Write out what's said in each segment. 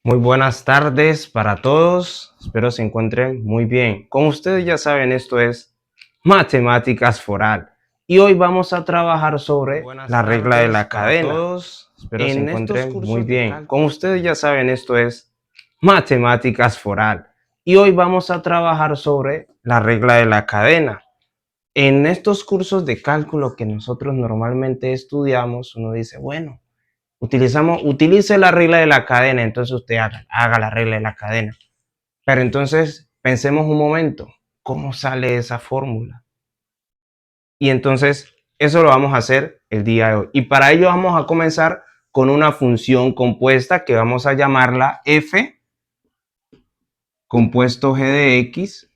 Muy buenas tardes para todos, espero se encuentren muy bien. Como ustedes ya saben, esto es Matemáticas Foral y hoy vamos a trabajar sobre la regla de la cadena. Todos, espero se encuentren muy bien. Como ustedes ya saben, esto es Matemáticas Foral y hoy vamos a trabajar sobre la regla de la cadena. En estos cursos de cálculo que nosotros normalmente estudiamos, uno dice, bueno, utilice la regla de la cadena, entonces usted haga la regla de la cadena. Pero entonces pensemos un momento, ¿cómo sale esa fórmula? Y entonces eso lo vamos a hacer el día de hoy. Y para ello vamos a comenzar con una función compuesta que vamos a llamarla f compuesto g de x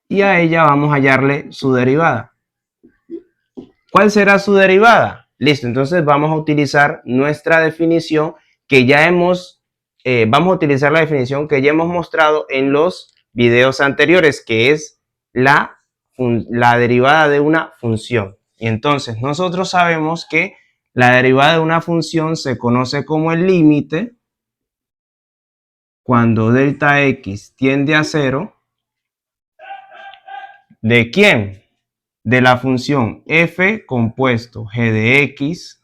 y a ella vamos a hallarle su derivada. ¿Cuál será su derivada? Listo, entonces vamos a utilizar nuestra definición que ya vamos a utilizar la definición que ya hemos mostrado en los videos anteriores, que es la derivada de una función. Y entonces nosotros sabemos que la derivada de una función se conoce como el límite cuando delta x tiende a 0. ¿De quién? De la función f compuesto g de x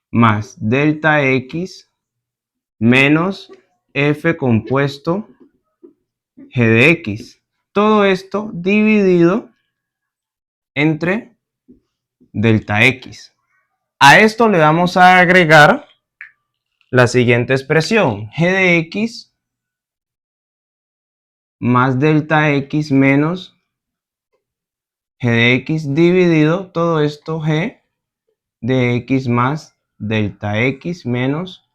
más delta x menos f compuesto g de x. Todo esto dividido entre delta x. A esto le vamos a agregar la siguiente expresión, g de x más delta x menos g de x dividido todo esto g de x más delta x menos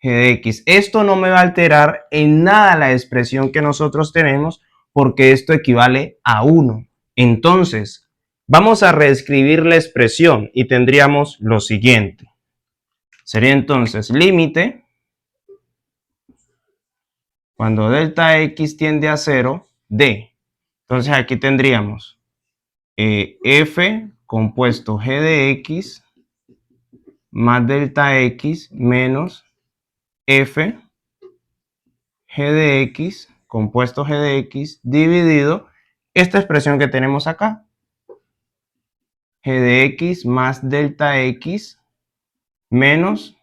g de x. Esto no me va a alterar en nada la expresión que nosotros tenemos porque esto equivale a 1. Entonces, vamos a reescribir la expresión y tendríamos lo siguiente. Sería entonces límite cuando delta x tiende a 0 de. Entonces aquí tendríamos f compuesto g de x más delta x menos f g de x, compuesto g de x, dividido esta expresión que tenemos acá. G de x más delta x menos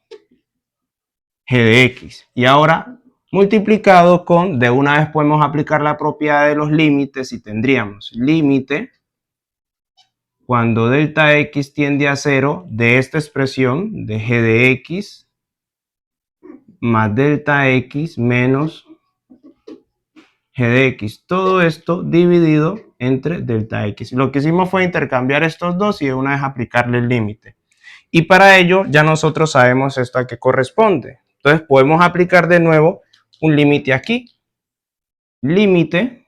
g de x. Y ahora multiplicado con, de una vez podemos aplicar la propiedad de los límites y tendríamos límite cuando delta x tiende a 0 de esta expresión de g de x más delta x menos g de x, todo esto dividido entre delta x. Lo que hicimos fue intercambiar estos dos y de una vez aplicarle el límite. Y para ello ya nosotros sabemos esto a qué corresponde. Entonces podemos aplicar de nuevo un límite aquí. Límite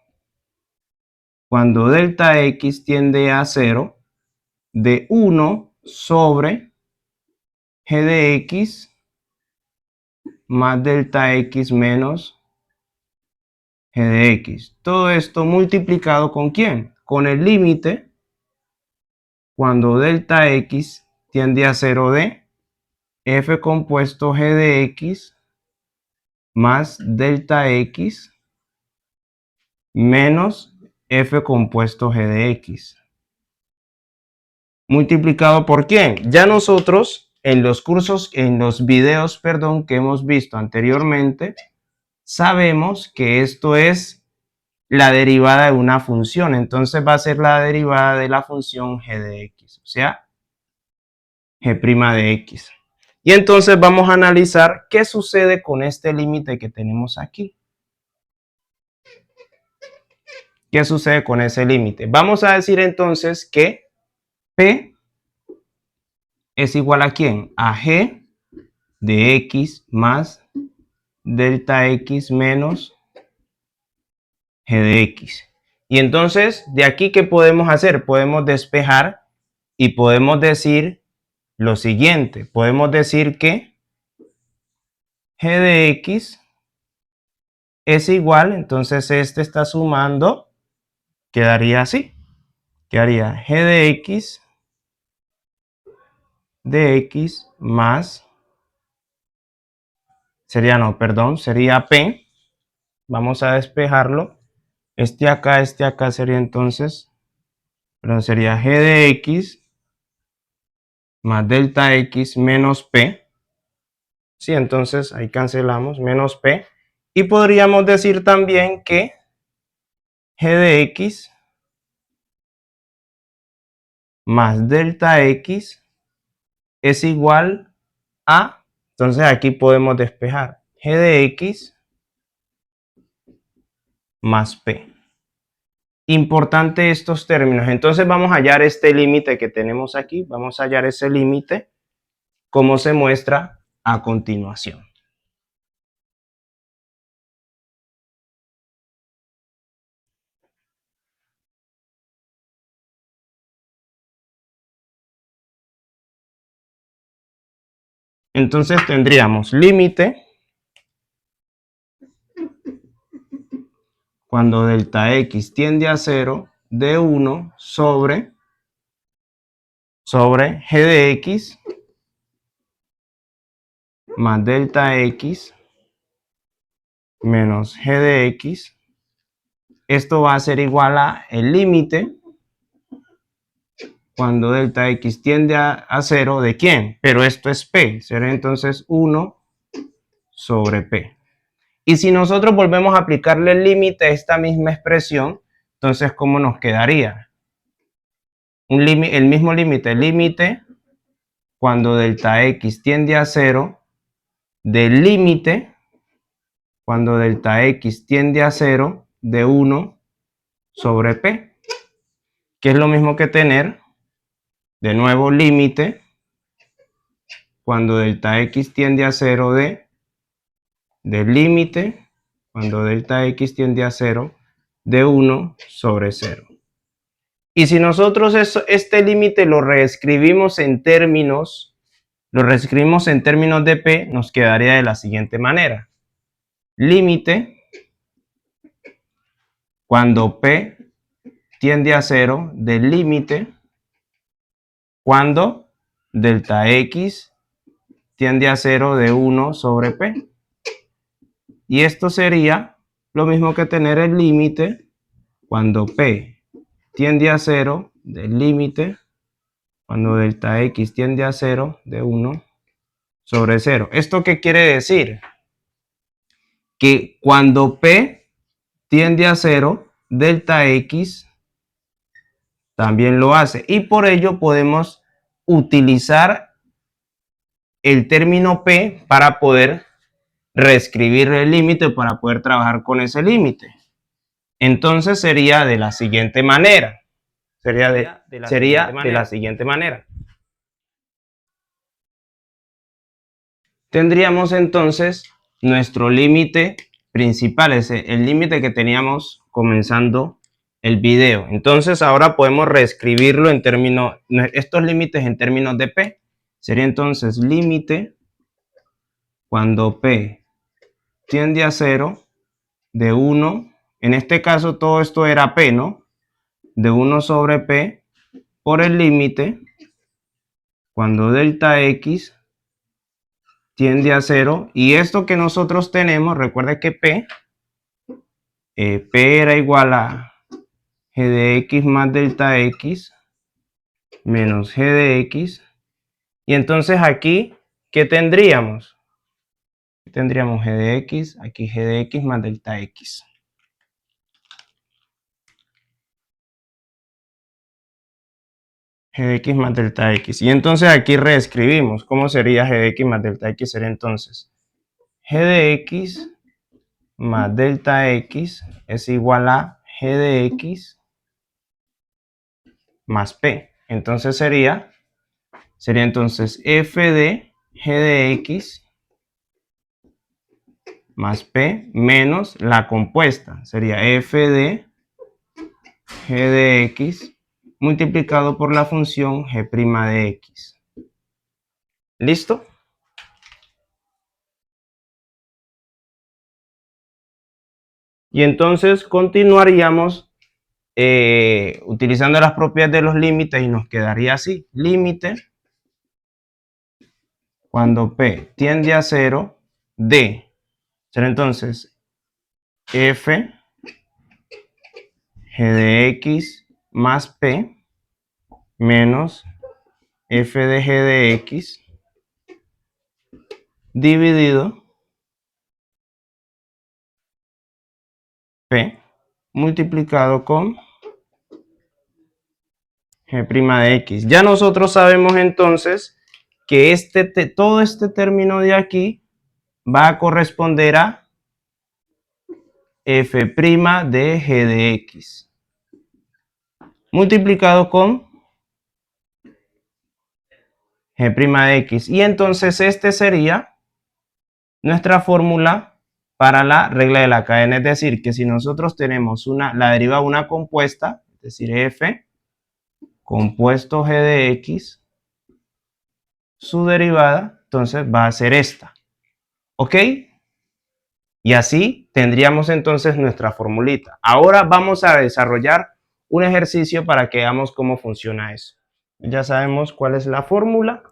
cuando delta x tiende a 0 de 1 sobre g de x más delta x menos g de x. Todo esto multiplicado ¿con quién? Con el límite cuando delta x tiende a 0 de f compuesto g de x más delta x menos f compuesto g de x. ¿Multiplicado por quién? Ya nosotros en los videos, perdón, que hemos visto anteriormente, sabemos que esto es la derivada de una función. Entonces va a ser la derivada de la función g de x, o sea, g' de x. Y entonces vamos a analizar qué sucede con este límite que tenemos aquí. ¿Qué sucede con ese límite? Vamos a decir entonces que P es igual a ¿quién? A g de x más delta x menos g de x. Y entonces, de aquí, ¿qué podemos hacer? Podemos despejar y podemos decir lo siguiente. Podemos decir que g de x es igual, entonces este está sumando, quedaría así. Quedaría g de x más sería, no, perdón, sería P. Vamos a despejarlo. Este acá sería entonces, perdón, sería G de X más delta X menos P. Sí, entonces ahí cancelamos, menos P. Y podríamos decir también que G de X más delta X es igual a, entonces aquí podemos despejar G de X más P. Importante estos términos. Entonces vamos a hallar este límite que tenemos aquí. Vamos a hallar ese límite como se muestra a continuación. Entonces tendríamos límite cuando delta X tiende a 0 de 1 sobre G de X más delta X menos G de X. Esto va a ser igual a el límite cuando delta X tiende a 0 de ¿quién? Pero esto es P, será entonces 1 sobre P. Y si nosotros volvemos a aplicarle el límite a esta misma expresión, entonces ¿cómo nos quedaría? El mismo límite cuando delta X tiende a 0 del límite cuando delta X tiende a 0 de 1 sobre P, que es lo mismo que tener, de nuevo, límite cuando delta X tiende a 0 del límite cuando delta X tiende a 0 de 1 sobre 0. Y si nosotros este límite lo reescribimos en términos de P, nos quedaría de la siguiente manera. Límite cuando P tiende a 0 del límite cuando delta X tiende a 0 de 1 sobre P. Y esto sería lo mismo que tener el límite cuando P tiende a 0 del límite cuando delta X tiende a 0 de 1 sobre 0. ¿Esto qué quiere decir? Que cuando P tiende a 0, delta X también lo hace. Y por ello podemos utilizar el término P para poder reescribir el límite, para poder trabajar con ese límite. Entonces sería de la siguiente manera. Sería de la siguiente manera. Tendríamos entonces nuestro límite principal, el límite que teníamos comenzando el video. Entonces ahora podemos reescribirlo en términos, estos límites en términos de P. Sería entonces límite cuando P tiende a 0 de 1, en este caso todo esto era P, ¿no? De 1 sobre P por el límite cuando delta X tiende a 0. Y esto que nosotros tenemos, recuerda que P era igual a G de X más delta X menos G de X. Y entonces aquí, ¿qué tendríamos? Tendríamos G de X, aquí G de X más delta X. G de X más delta X. Y entonces aquí reescribimos. ¿Cómo sería G de X más delta X? Sería entonces G de X más delta X es igual a G de X más P. Entonces sería entonces F de G de X más P menos la compuesta. Sería F de G de X multiplicado por la función G' de X. ¿Listo? Y entonces continuaríamos utilizando las propiedades de los límites y nos quedaría así. Límite cuando P tiende a 0 D. Será entonces F G de X más P menos F de G de X dividido P multiplicado con G' de X. Ya nosotros sabemos entonces que todo este término de aquí va a corresponder a F' de G de X multiplicado con G' de X. Y entonces este sería nuestra fórmula para la regla de la cadena. Es decir, que si nosotros tenemos la derivada de una compuesta, es decir, F compuesto G de X, su derivada, entonces va a ser esta. ¿Ok? Y así tendríamos entonces nuestra formulita. Ahora vamos a desarrollar un ejercicio para que veamos cómo funciona eso. Ya sabemos cuál es la fórmula,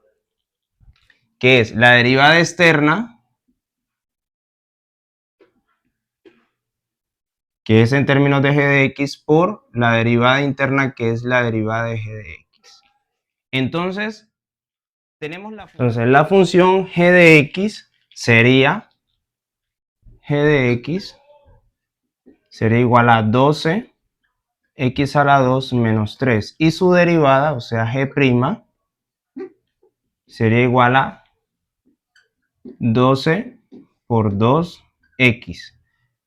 que es la derivada externa, que es en términos de g de x, por la derivada interna, que es la derivada de g de x. Entonces, tenemos la función g de x sería igual a 12 x a la 2 menos 3. Y su derivada, o sea, g', sería igual a 12 por 2x.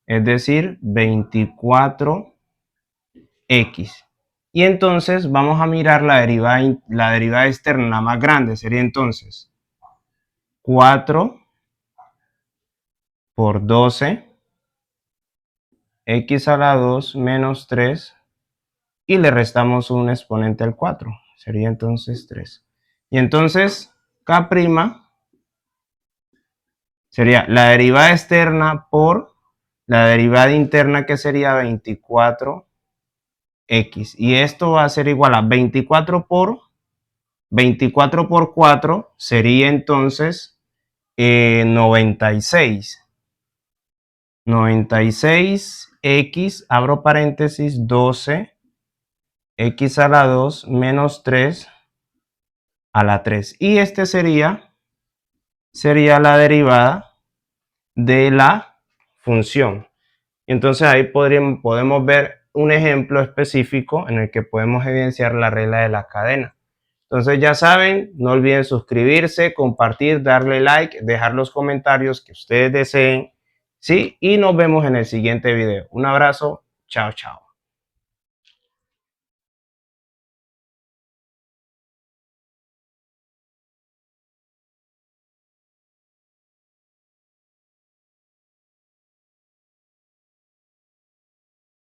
Es decir, 24x. Y entonces vamos a mirar la derivada externa, la más grande. Sería entonces 4 por 12 x a la 2 menos 3, y le restamos un exponente al 4, sería entonces 3. Y entonces K' sería la derivada externa por la derivada interna, que sería 24x. Y esto va a ser igual a 24 por 4 sería entonces 96. 96x, abro paréntesis, 12 x a la 2 menos 3 a la 3. Y este sería la derivada de la función. Entonces ahí podemos ver un ejemplo específico en el que podemos evidenciar la regla de la cadena. Entonces ya saben, no olviden suscribirse, compartir, darle like, dejar los comentarios que ustedes deseen, ¿sí? Y nos vemos en el siguiente video. Un abrazo, chao, chao.